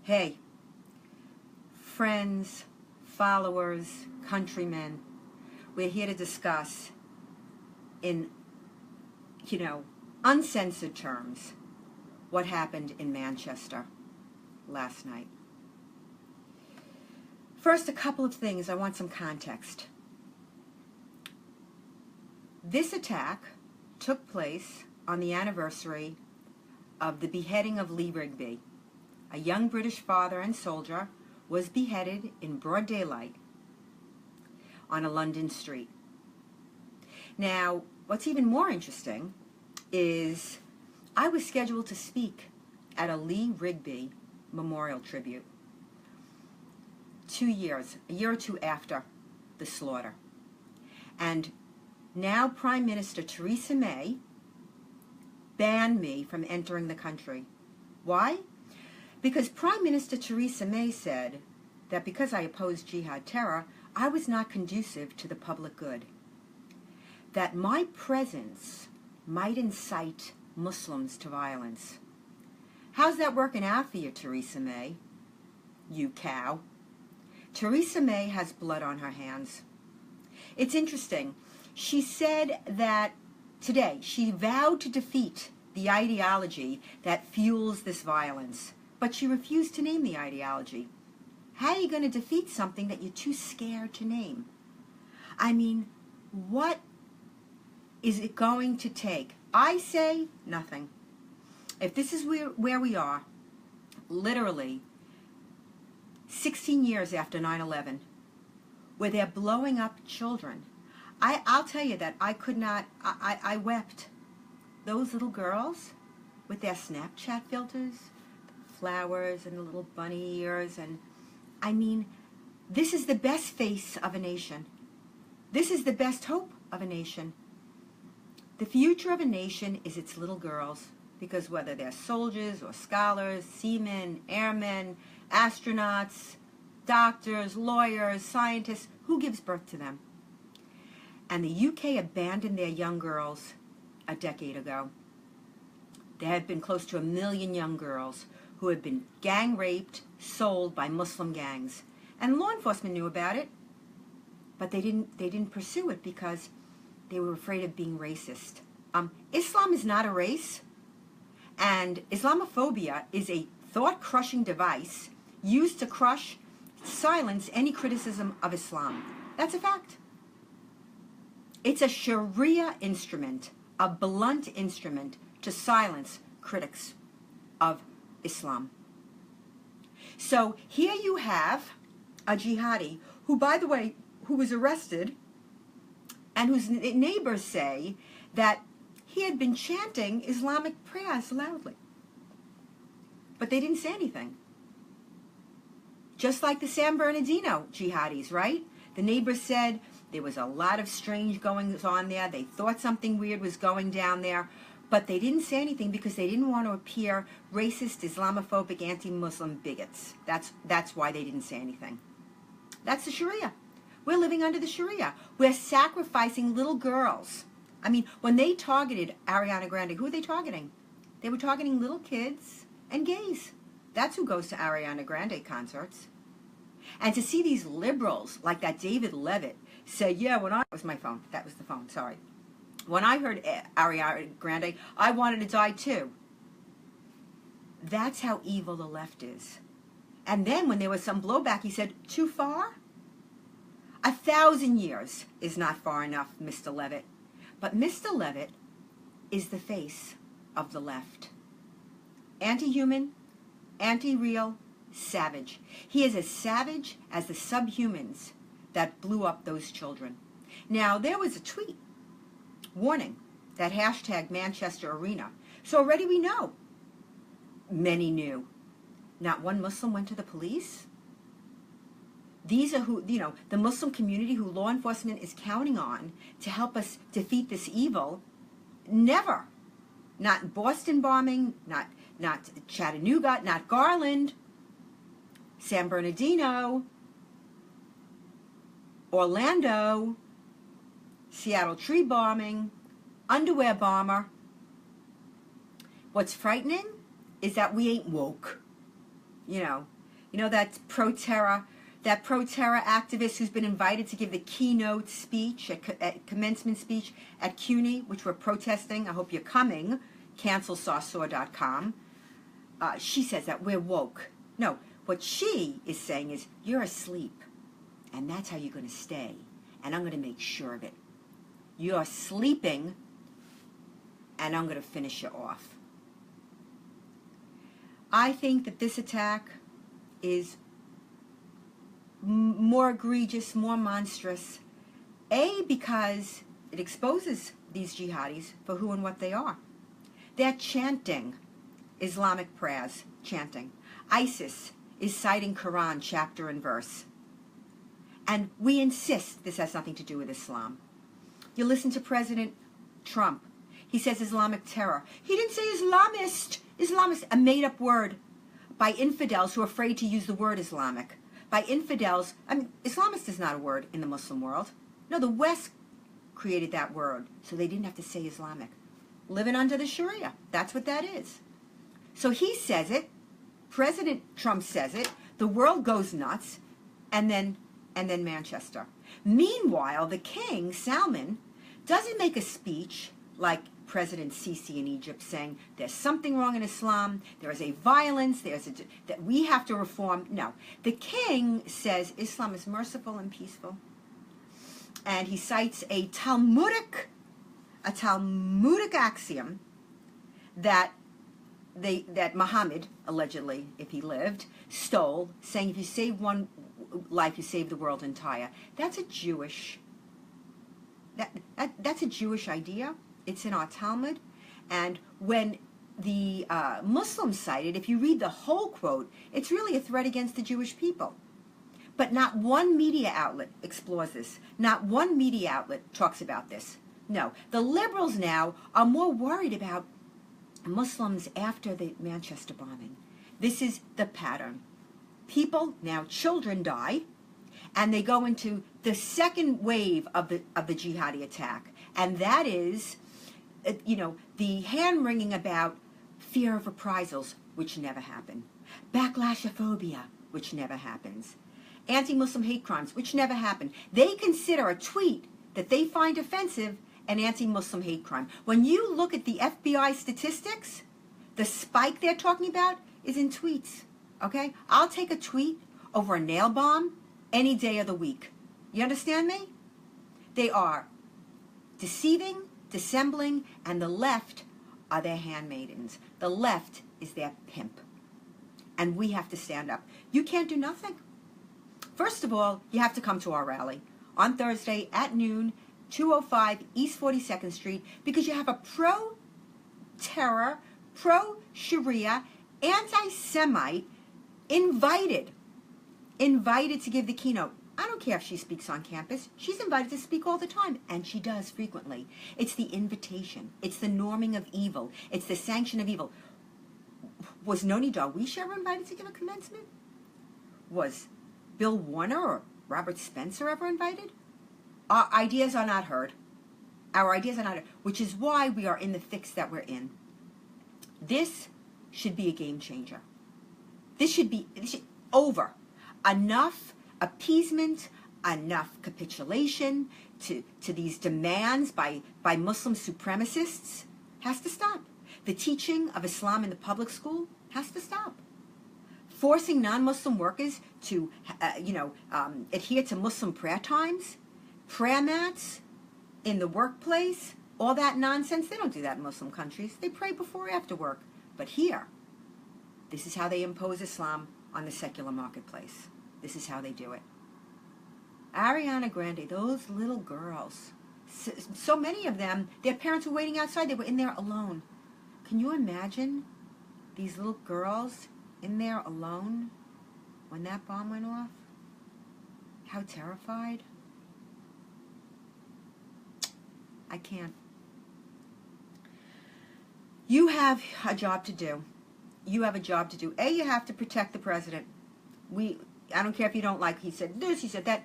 Hey, friends, followers, countrymen, we're here to discuss in, uncensored terms what happened in Manchester last night. First, a couple of things. I want some context. This attack took place on the anniversary of the beheading of Lee Rigby. A young British father and soldier was beheaded in broad daylight on a London street. Now, what's even more interesting is I was scheduled to speak at a Lee Rigby memorial tribute a year or two after the slaughter. And now Prime Minister Theresa May banned me from entering the country. Why? Because Prime Minister Theresa May said that because I opposed jihad terror, I was not conducive to the public good. That my presence might incite Muslims to violence. How's that working out for you, Theresa May? You cow. Theresa May has blood on her hands. It's interesting. She said that today she vowed to defeat the ideology that fuels this violence. But she refused to name the ideology. How are you going to defeat something that you're too scared to name? I mean, what is it going to take? I say nothing. If this is where we are, literally 16 years after 9/11, where they're blowing up children, I'll tell you that I could not, I wept. Those little girls with their Snapchat filters, flowers and the little bunny ears, and I mean, this is the best face of a nation. This is the best hope of a nation. The future of a nation is its little girls, because whether they're soldiers or scholars, seamen, airmen, astronauts, doctors, lawyers, scientists, who gives birth to them? And the UK abandoned their young girls a decade ago. There had been close to 1 million young girls who had been gang raped, sold by Muslim gangs. And law enforcement knew about it, but they didn't pursue it because they were afraid of being racist. Islam is not a race, and Islamophobia is a thought-crushing device used to silence any criticism of Islam. That's a fact. It's a Sharia instrument, a blunt instrument to silence critics of Islam. So here you have a jihadi who, by the way, who was arrested and whose neighbors say that he had been chanting Islamic prayers loudly. But they didn't say anything. Just like the San Bernardino jihadis, right? The neighbors said there was a lot of strange goings on there. They thought something weird was going down there. But they didn't say anything because they didn't want to appear racist, Islamophobic, anti-Muslim bigots. That's why they didn't say anything. That's the Sharia. We're living under the Sharia. We're sacrificing little girls. I mean, when they targeted Ariana Grande, who were they targeting? They were targeting little kids and gays. That's who goes to Ariana Grande concerts. And to see these liberals like that David Levitt say, yeah, that was my phone. That was the phone, sorry. When I heard Ariana Grande, I wanted to die too. That's how evil the left is. And then when there was some blowback, he said, too far? 1,000 years is not far enough, Mr. Levitt. But Mr. Levitt is the face of the left. Anti-human, anti-real, savage. He is as savage as the subhumans that blew up those children. Now, there was a tweet warning that hashtag Manchester Arena. So already we know. Many knew. Not one Muslim went to the police. These are who, the Muslim community who law enforcement is counting on to help us defeat this evil. Never. Not Boston bombing, not Chattanooga, not Garland, San Bernardino, Orlando, Seattle tree bombing, underwear bomber. What's frightening is that we ain't woke. that pro-terror activist who's been invited to give the keynote speech, at commencement speech at CUNY, which we're protesting. I hope you're coming. CancelSawsaw.com. She says that we're woke. No, what she is saying is you're asleep, and that's how you're going to stay, and I'm going to make sure of it. You're sleeping, and I'm going to finish you off. I think that this attack is more egregious, more monstrous. A, because it exposes these jihadis for who and what they are. They're chanting Islamic prayers, chanting. ISIS is citing Quran chapter and verse. And we insist this has nothing to do with Islam. You listen to President Trump. He says Islamic terror. He didn't say Islamist. Islamist, a made-up word by infidels who are afraid to use the word Islamic. By infidels, Islamist is not a word in the Muslim world. No, the West created that word, so they didn't have to say Islamic. Living under the Sharia, that's what that is. So he says it, President Trump says it, the world goes nuts, and then Manchester. Meanwhile, the king, Salman, doesn't make a speech like President Sisi in Egypt saying there's something wrong in Islam, there is a violence, that we have to reform. No. The king says Islam is merciful and peaceful. And he cites a Talmudic axiom that Muhammad, allegedly, if he lived, stole, saying if you save one life, you save the world entire. That's a Jewish idea. It's in our Talmud. And when the Muslims cite it, if you read the whole quote, it's really a threat against the Jewish people. But not one media outlet explores this. Not one media outlet talks about this. No. The liberals now are more worried about Muslims after the Manchester bombing. This is the pattern. People, now children, die, and they go into the second wave of the jihadi attack. And that is, the hand-wringing about fear of reprisals, which never happen. Backlashophobia, which never happens. Anti-Muslim hate crimes, which never happen. They consider a tweet that they find offensive an anti-Muslim hate crime. When you look at the FBI statistics, the spike they're talking about is in tweets, okay? I'll take a tweet over a nail bomb any day of the week. You understand me? They are deceiving, dissembling, and the left are their handmaidens. The left is their pimp. And we have to stand up. You can't do nothing. First of all, you have to come to our rally on Thursday at noon, 205 East 42nd Street, because you have a pro-terror, pro-Sharia, anti-Semite invited to give the keynote. I don't care if she speaks on campus. She's invited to speak all the time, and she does frequently. It's the invitation. It's the norming of evil. It's the sanction of evil. Was Noni Darwish ever invited to give a commencement? Was Bill Warner or Robert Spencer ever invited? Our ideas are not heard. Our ideas are not heard, which is why we are in the fix that we're in. This should be a game changer. This should over. Enough appeasement, enough capitulation to these demands by Muslim supremacists has to stop. The teaching of Islam in the public school has to stop. Forcing non-Muslim workers to, adhere to Muslim prayer times, prayer mats in the workplace, all that nonsense. They don't do that in Muslim countries. They pray before or after work. But here, this is how they impose Islam on the secular marketplace. This is how they do it. Ariana Grande, those little girls, so many of them, their parents were waiting outside. They were in there alone. Can you imagine these little girls in there alone when that bomb went off? How terrified. I can't. You have a job to do. You have a job to do. You have to protect the president. I don't care if you don't like, he said this, he said that.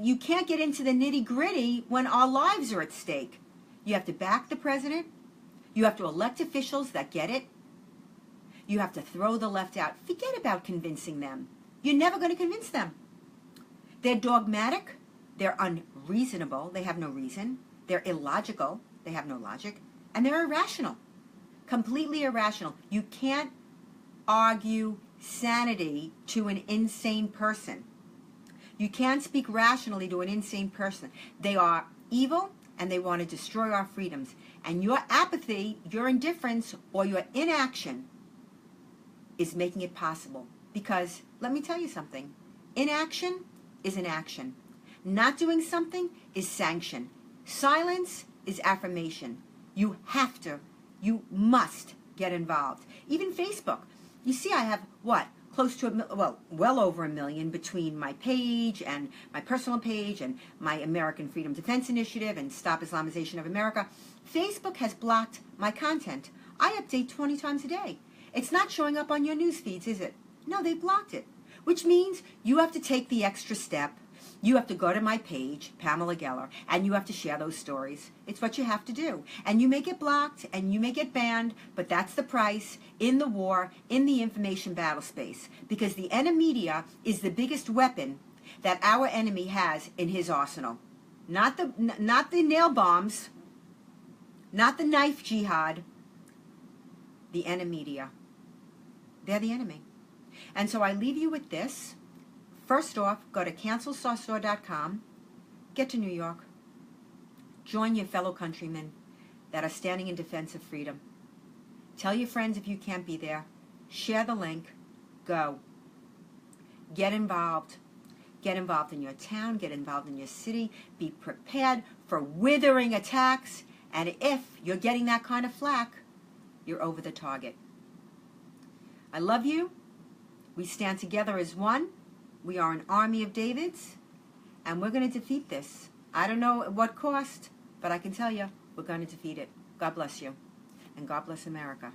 You can't get into the nitty-gritty when our lives are at stake. You have to back the president. You have to elect officials that get it. You have to throw the left out. Forget about convincing them. You're never going to convince them. They're dogmatic. They're unreasonable. They have no reason. They're illogical. They have no logic. And they're irrational. Completely irrational. You can't argue sanity to an insane person. You can't speak rationally to an insane person. They are evil and they want to destroy our freedoms. And your apathy, your indifference, or your inaction is making it possible. Because, let me tell you something, inaction is an action. Not doing something is sanction. Silence is affirmation. You have to, you must get involved. Even Facebook. You see, I have, what, close to, well over 1 million between my page and my personal page and my American Freedom Defense Initiative and Stop Islamization of America. Facebook has blocked my content. I update 20 times a day. It's not showing up on your news feeds, is it? No, they blocked it. Which means you have to take the extra step. You have to go to my page, Pamela Geller, and you have to share those stories. It's what you have to do. And you may get blocked and you may get banned, but that's the price in the war, in the information battle space. Because the enemy media is the biggest weapon that our enemy has in his arsenal. Not the nail bombs, not the knife jihad, the enemy media. They're the enemy. And so I leave you with this. First off, go to cancelsawstore.com, get to New York, join your fellow countrymen that are standing in defense of freedom. Tell your friends if you can't be there. Share the link. Go. Get involved. Get involved in your town. Get involved in your city. Be prepared for withering attacks. And if you're getting that kind of flack, you're over the target. I love you. We stand together as one. We are an army of Davids, and we're going to defeat this. I don't know at what cost, but I can tell you, we're going to defeat it. God bless you, and God bless America.